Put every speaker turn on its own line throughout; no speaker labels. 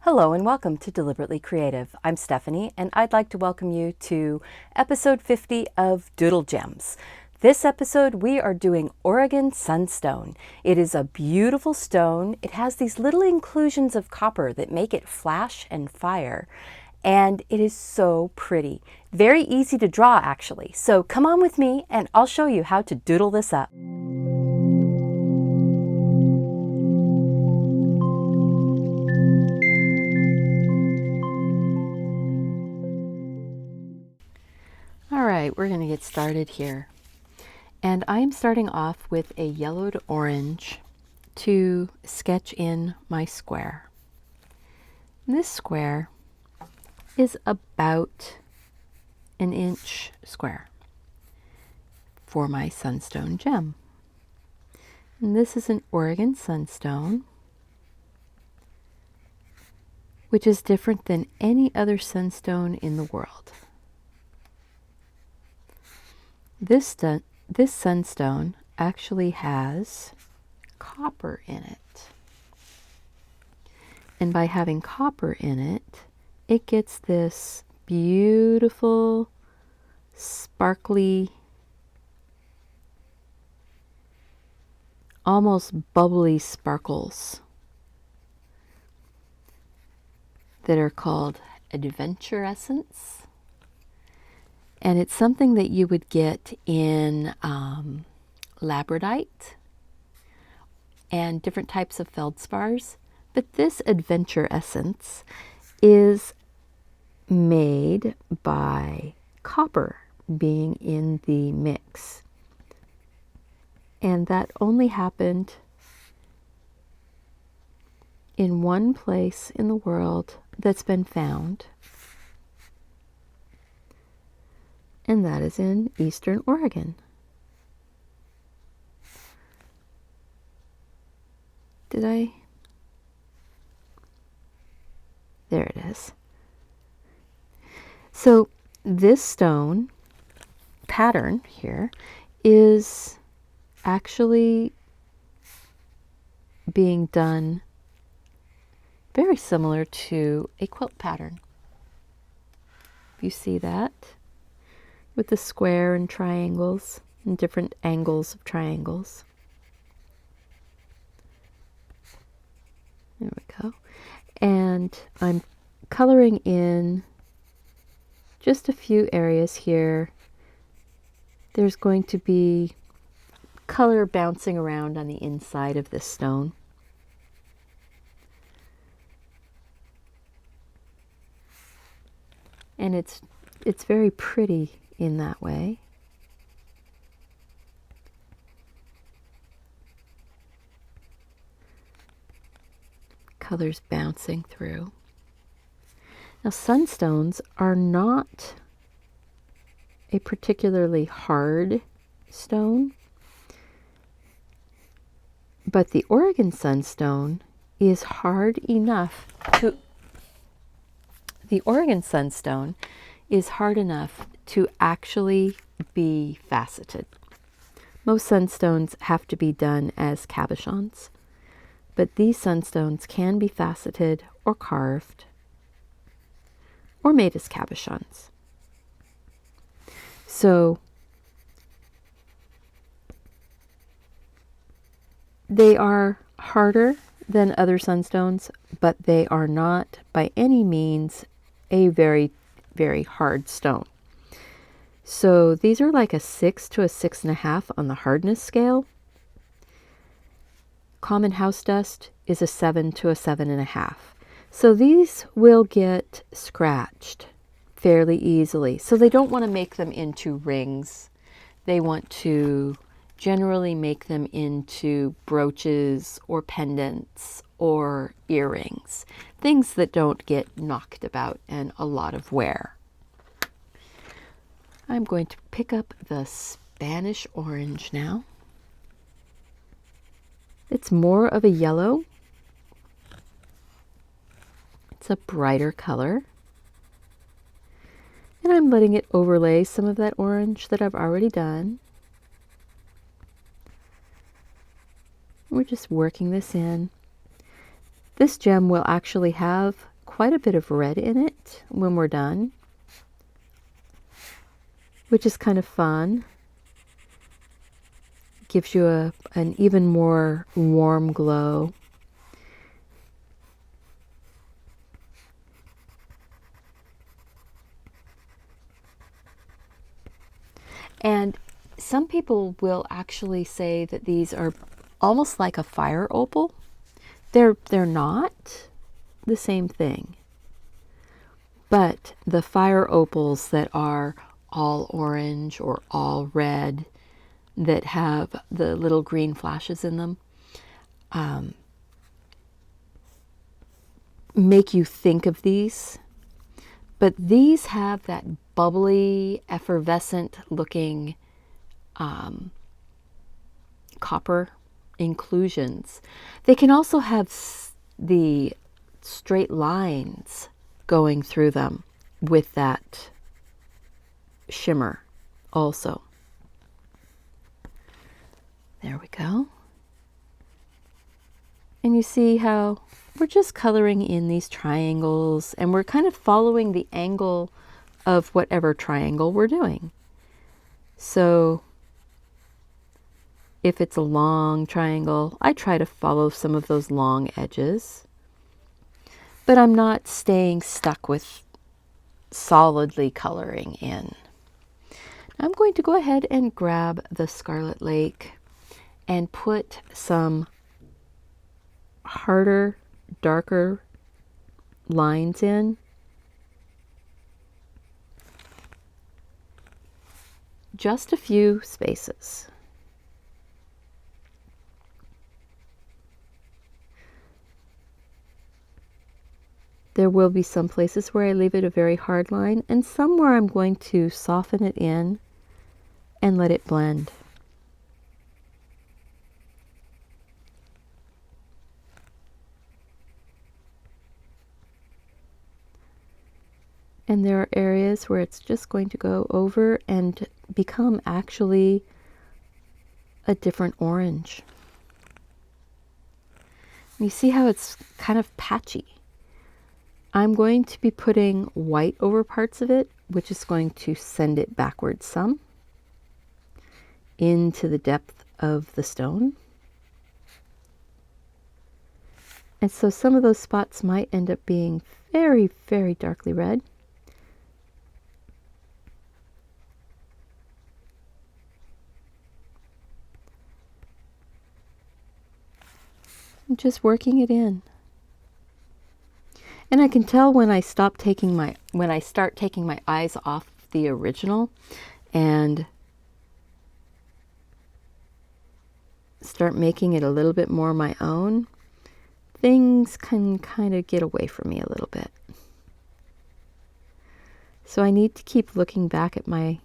Hello and welcome to Deliberately Creative. I'm Stephanie and I'd like to welcome you to episode 50 of Doodle Gems. This episode we are doing Oregon Sunstone. It is a beautiful stone. It has these little inclusions of copper that make it flash and fire. And it is so pretty. Very easy to draw actually. So come on with me and I'll show you how to doodle this up. All right, we're going to get started here. And I'm starting off with a yellowed orange to sketch in my square. And this square is about an inch square for my sunstone gem. And this is an Oregon Sunstone, which is different than any other sunstone in the world. This sunstone actually has copper in it. And by having copper in it, it gets this beautiful, sparkly, almost bubbly sparkles that are called adventurescence. And it's something that you would get in labradite and different types of feldspars. But this adventure essence is made by copper being in the mix. And that only happened in one place in the world that's been found. And that is in eastern Oregon. There it is. So this stone pattern here is actually being done very similar to a quilt pattern. You see that? With the square and triangles and different angles of triangles. There we go. And I'm coloring in just a few areas here. There's going to be color bouncing around on the inside of this stone. And it's very pretty in that way. Colors bouncing through. Now sunstones are not a particularly hard stone, but the Oregon Sunstone is hard enough to actually be faceted. Most sunstones have to be done as cabochons, but these sunstones can be faceted or carved or made as cabochons. So they are harder than other sunstones, but they are not by any means a very, very hard stone. So these are like a 6 to a 6.5 on the hardness scale. Common house dust is a 7 to a 7.5. So these will get scratched fairly easily. So they don't want to make them into rings. They want to generally make them into brooches or pendants or earrings. Things that don't get knocked about and a lot of wear. I'm going to pick up the Spanish orange now. It's more of a yellow. It's a brighter color. And I'm letting it overlay some of that orange that I've already done. We're just working this in. This gem will actually have quite a bit of red in it when we're done, which is kind of fun. Gives you an even more warm glow. And some people will actually say that these are almost like a fire opal. They're not the same thing. But the fire opals that are all orange or all red, that have the little green flashes in them, make you think of these. But these have that bubbly, effervescent looking copper inclusions. They can also have the straight lines going through them with that shimmer also. There we go. And you see how we're just coloring in these triangles, and we're kind of following the angle of whatever triangle we're doing. So if it's a long triangle, I try to follow some of those long edges, but I'm not staying stuck with solidly coloring in. I'm going to go ahead and grab the Scarlet Lake and put some harder, darker lines in. Just a few spaces. There will be some places where I leave it a very hard line, and some where I'm going to soften it in and let it blend. And there are areas where it's just going to go over and become actually a different orange. You see how it's kind of patchy. I'm going to be putting white over parts of it, which is going to send it backwards some into the depth of the stone. And so some of those spots might end up being very, very darkly red. I'm just working it in. And I can tell when I start taking my eyes off the original and start making it a little bit more my own, things can kind of get away from me a little bit. So I need to keep looking back at my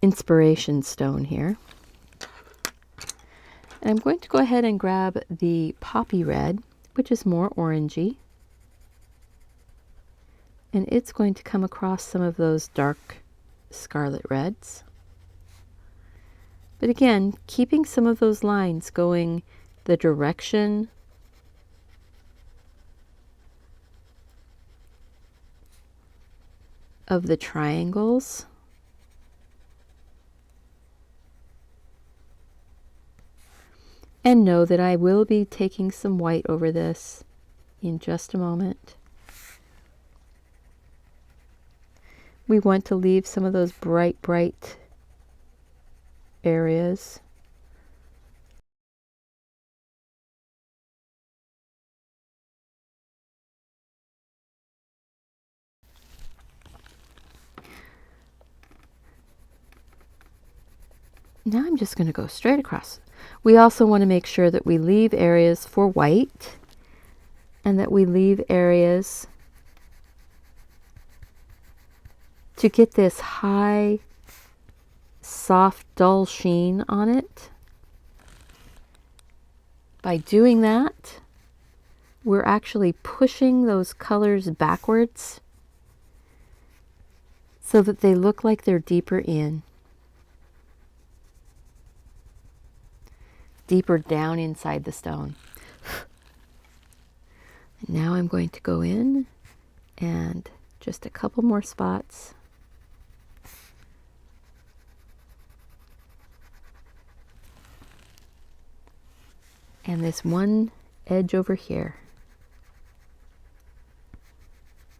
inspiration stone here. And I'm going to go ahead and grab the poppy red, which is more orangey. And it's going to come across some of those dark scarlet reds. But again, keeping some of those lines going the direction of the triangles. And know that I will be taking some white over this in just a moment. We want to leave some of those bright, bright areas. Now I'm just going to go straight across. We also want to make sure that we leave areas for white and that we leave areas to get this high, soft, dull sheen on it. By doing that, we're actually pushing those colors backwards so that they look like they're deeper in. Deeper down inside the stone. Now I'm going to go in and just a couple more spots. And this one edge over here.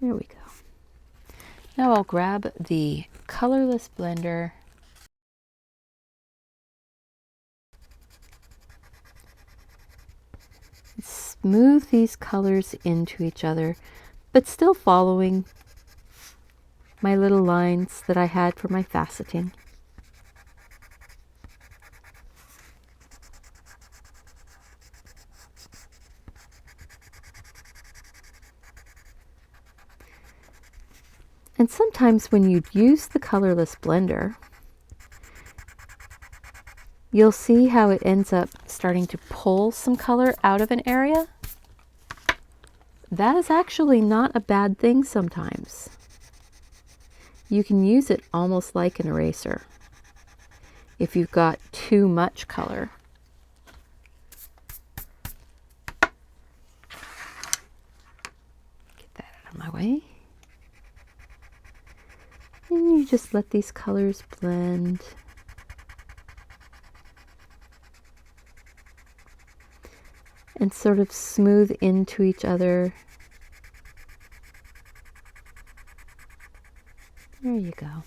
There we go. Now I'll grab the Colorless Blender and smooth these colors into each other, but still following my little lines that I had for my faceting. And sometimes when you use the Colorless Blender, you'll see how it ends up starting to pull some color out of an area. That is actually not a bad thing sometimes. You can use it almost like an eraser if you've got too much color. Get that out of my way. And you just let these colors blend. And sort of smooth into each other. There you go.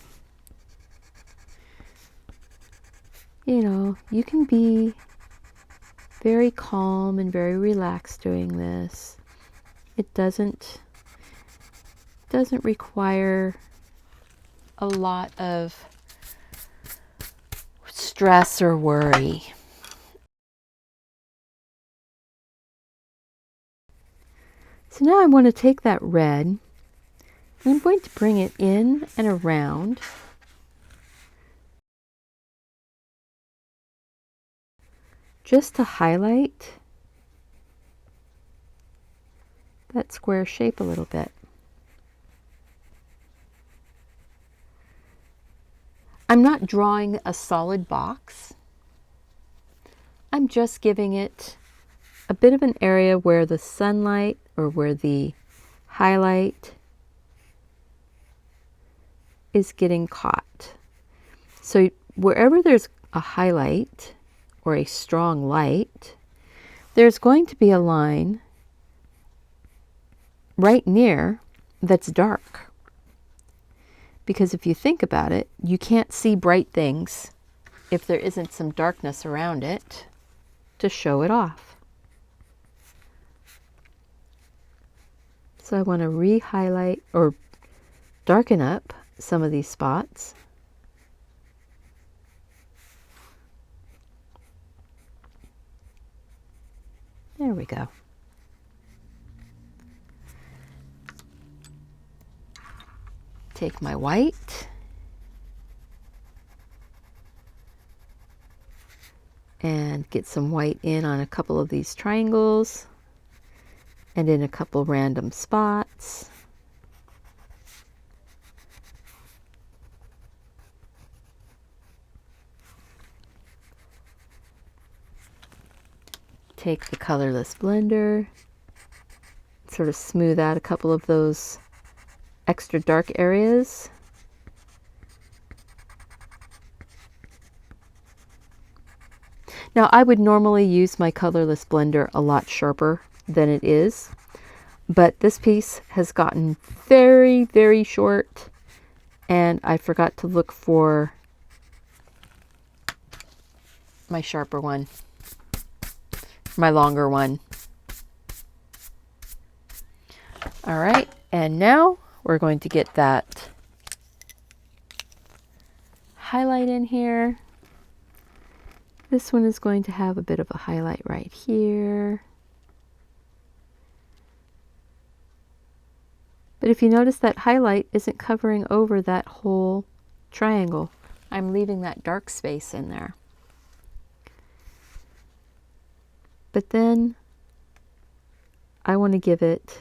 You know, you can be very calm and very relaxed doing this. It doesn't require a lot of stress or worry. So now I want to take that red, and I'm going to bring it in and around. Just to highlight that square shape a little bit. I'm not drawing a solid box. I'm just giving it a bit of an area where the sunlight or where the highlight is getting caught. So wherever there's a highlight or a strong light, there's going to be a line right near that's dark. Because if you think about it, you can't see bright things if there isn't some darkness around it to show it off. So I want to re-highlight or darken up some of these spots. There we go. Take my white and get some white in on a couple of these triangles and in a couple random spots. Take the Colorless Blender, sort of smooth out a couple of those extra dark areas. Now I would normally use my Colorless Blender a lot sharper than it is, but this piece has gotten very, very short and I forgot to look for my sharper one, my longer one. All right, and now we're going to get that highlight in here. This one is going to have a bit of a highlight right here. But if you notice, that highlight isn't covering over that whole triangle. I'm leaving that dark space in there. But then I want to give it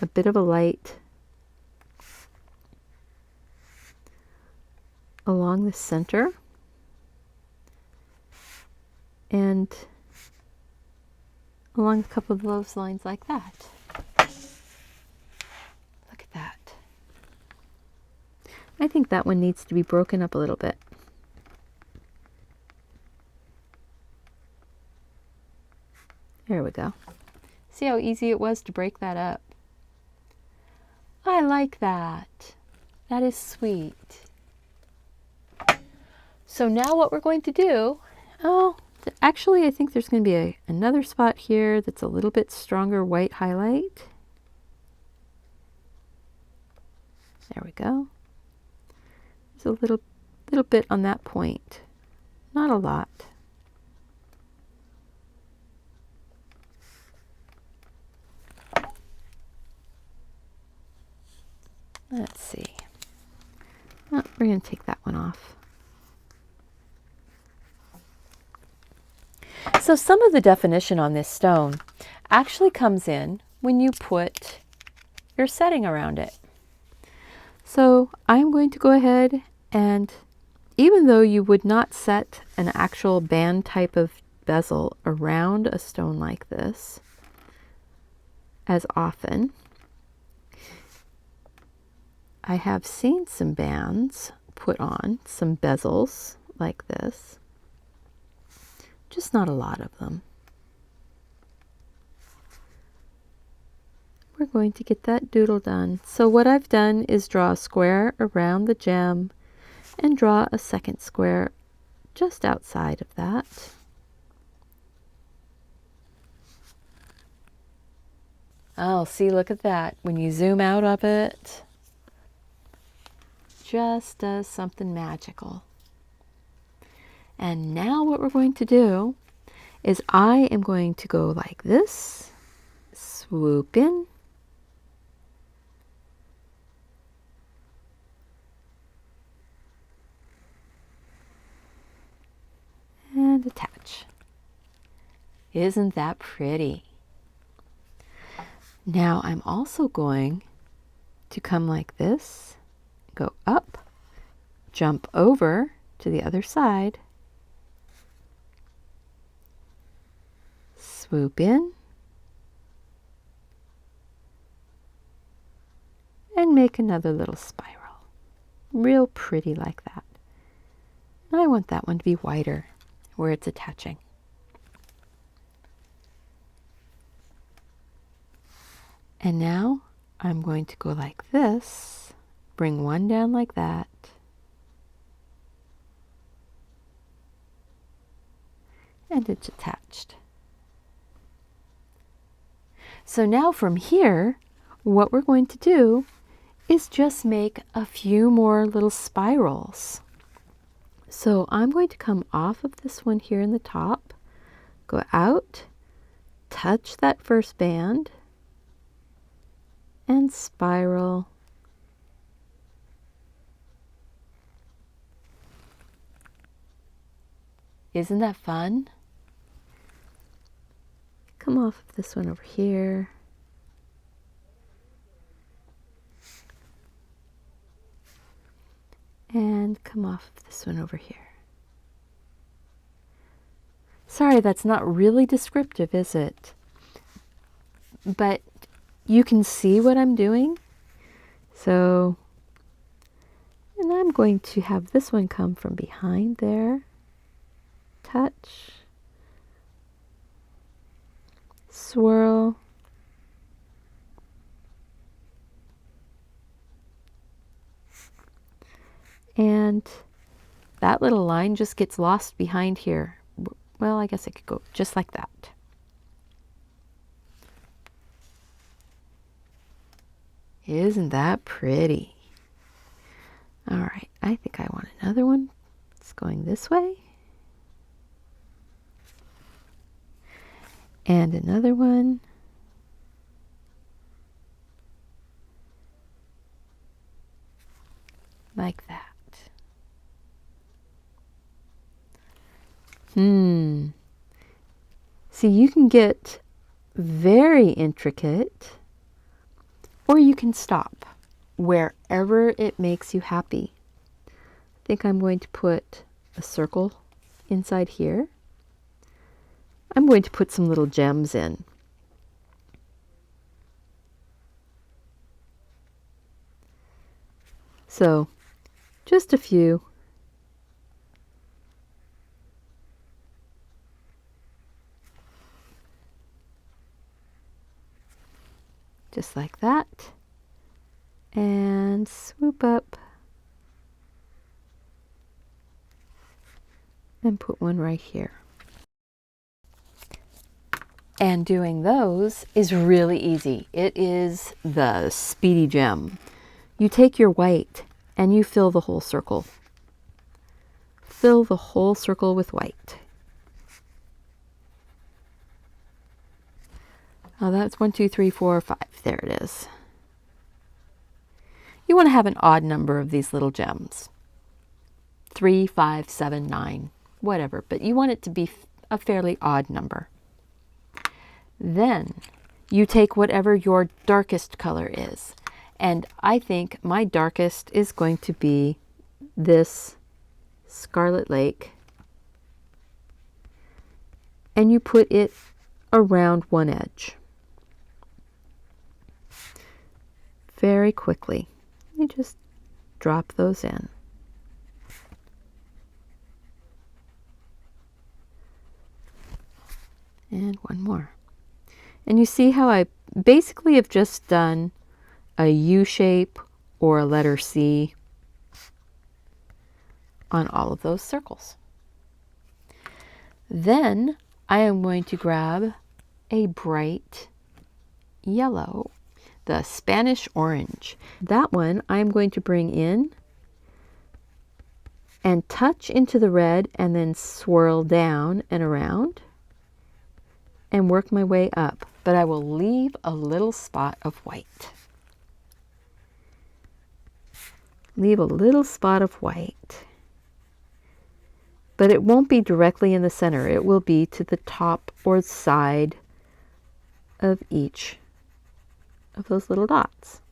a bit of a light along the center and along a couple of those lines like that. Look at that. I think that one needs to be broken up a little bit. There we go. See how easy it was to break that up? I like that. That is sweet. So now what we're going to do, actually I think there's going to be another spot here that's a little bit stronger white highlight. There we go. There's a little bit on that point. Not a lot. Let's see. Oh, we're going to take that one off. So some of the definition on this stone actually comes in when you put your setting around it. So I'm going to go ahead and, even though you would not set an actual band type of bezel around a stone like this as often, I have seen some bands put on, some bezels like this, just not a lot of them. We're going to get that doodle done. So what I've done is draw a square around the gem and draw a second square just outside of that. Oh, see, look at that. When you zoom out of it, just does something magical. And now what we're going to do is I am going to go like this, swoop in, and attach. Isn't that pretty? Now I'm also going to come like this, go up, jump over to the other side, swoop in, and make another little spiral. Real pretty like that. And I want that one to be wider where it's attaching. And now I'm going to go like this, bring one down like that, and it's attached. So now from here, what we're going to do is just make a few more little spirals. So I'm going to come off of this one here in the top, go out, touch that first band, and spiral. Isn't that fun? Come off of this one over here. And come off of this one over here. Sorry, that's not really descriptive, is it? But you can see what I'm doing. So, and I'm going to have this one come from behind there. Touch. Swirl. And that little line just gets lost behind here. Well, I guess it could go just like that. Isn't that pretty? All right, I think I want another one. It's going this way. And another one. Like that. See, you can get very intricate, or you can stop wherever it makes you happy. I think I'm going to put a circle inside here. I'm going to put some little gems in. So just a few. Just like that. And swoop up and put one right here. And doing those is really easy. It is the speedy gem. You take your white and you fill the whole circle. Fill the whole circle with white. Oh, that's 1, 2, 3, 4, 5. There it is. You want to have an odd number of these little gems. 3, 5, 7, 9, whatever. But you want it to be a fairly odd number. Then you take whatever your darkest color is. And I think my darkest is going to be this Scarlet Lake. And you put it around one edge. Very quickly. You just drop those in. And one more. And you see how I basically have just done a U shape or a letter C on all of those circles. Then I am going to grab a bright yellow, the Spanish orange. That one I'm going to bring in and touch into the red and then swirl down and around and work my way up. But I will leave a little spot of white. Leave a little spot of white. But it won't be directly in the center. It will be to the top or side of each of those little dots.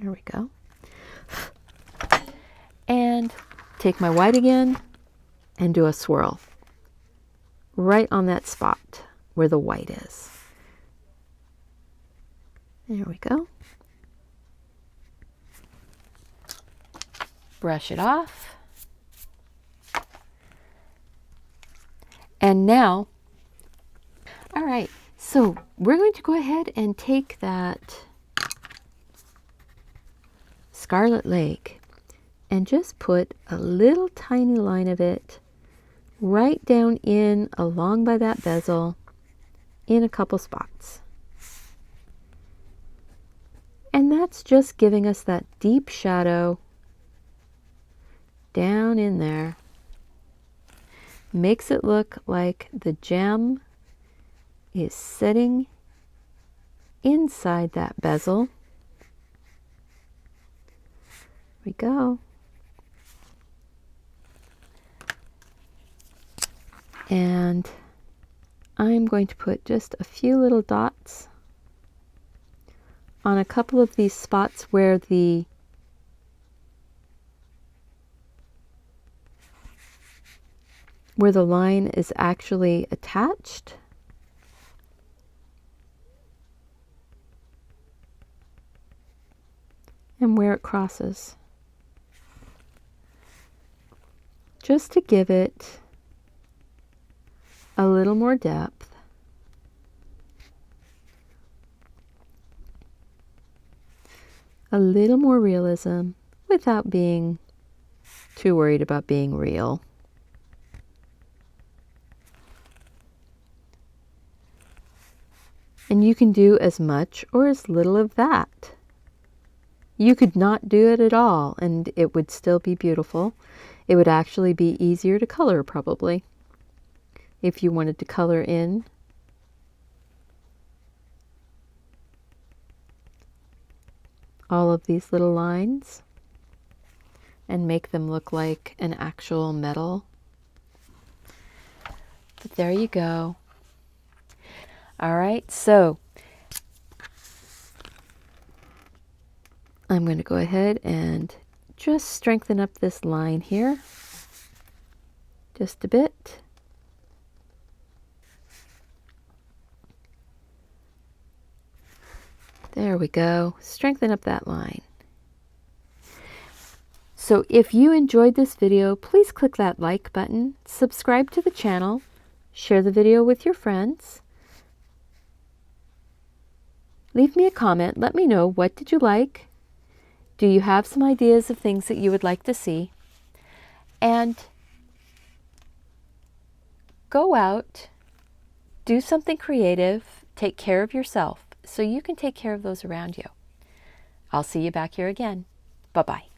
There we go. And take my white again and do a swirl right on that spot where the white is. There we go. Brush it off. And now, all right, so we're going to go ahead and take that Scarlet Lake and just put a little tiny line of it right down in along by that bezel in a couple spots. And that's just giving us that deep shadow down in there. Makes it look like the gem is sitting inside that bezel. There we go. And I'm going to put just a few little dots on a couple of these spots where the line is actually attached. And where it crosses. Just to give it a little more depth. A little more realism without being too worried about being real. And you can do as much or as little of that. You could not do it at all and it would still be beautiful. It would actually be easier to color probably if you wanted to color in all of these little lines and make them look like an actual metal. But there you go. All right, so I'm going to go ahead and just strengthen up this line here just a bit. There we go. Strengthen up that line. So if you enjoyed this video, please click that like button, subscribe to the channel, share the video with your friends. Leave me a comment. Let me know, what did you like? Do you have some ideas of things that you would like to see? And go out, do something creative, take care of yourself so you can take care of those around you. I'll see you back here again. Bye-bye.